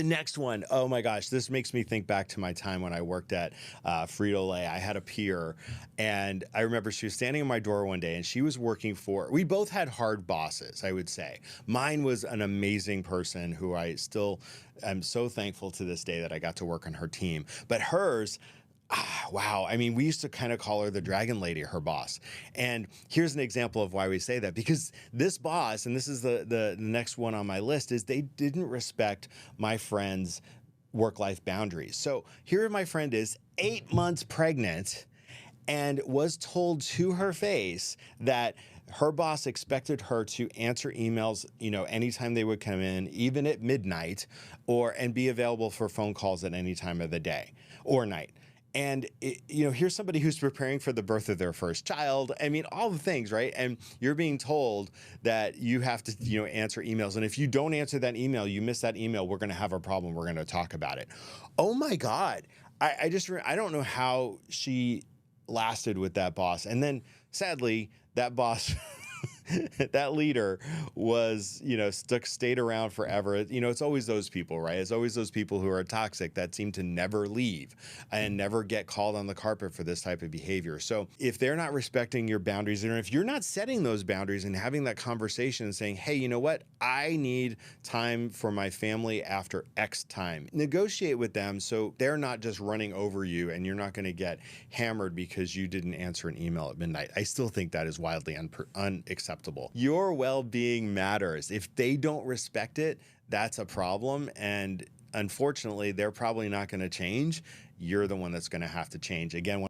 The next one, oh my gosh, this makes me think back to my time when I worked at Frito-Lay. I had a peer, and I remember she was standing in my door one day, and she was working for, we both had hard bosses, I would say. Mine was an amazing person who I still am so thankful to this day that I got to work on her team. But hers, wow. I mean, we used to kind of call her the dragon lady, her boss. And here's an example of why we say that, because this boss, and this is the next one on my list, is they didn't respect my friend's work-life boundaries. So here my friend is 8 months pregnant and was told to her face that her boss expected her to answer emails, anytime they would come in, even at midnight, and be available for phone calls at any time of the day or night. And, here's somebody who's preparing for the birth of their first child. I mean, all the things, right? And you're being told that you have to, answer emails. And if you don't answer that email, you miss that email, we're going to have a problem. We're going to talk about it. Oh, my God. I don't know how she lasted with that boss. And then, sadly, that boss... that leader was, stayed around forever. It's always those people, right? It's always those people who are toxic that seem to never leave and never get called on the carpet for this type of behavior. So if they're not respecting your boundaries, and if you're not setting those boundaries and having that conversation and saying, hey, you know what? I need time for my family after X time. Negotiate with them so they're not just running over you and you're not going to get hammered because you didn't answer an email at midnight. I still think that is wildly unacceptable. Your well-being matters. If they don't respect it, that's a problem. And unfortunately, they're probably not going to change. You're the one that's going to have to change. Again,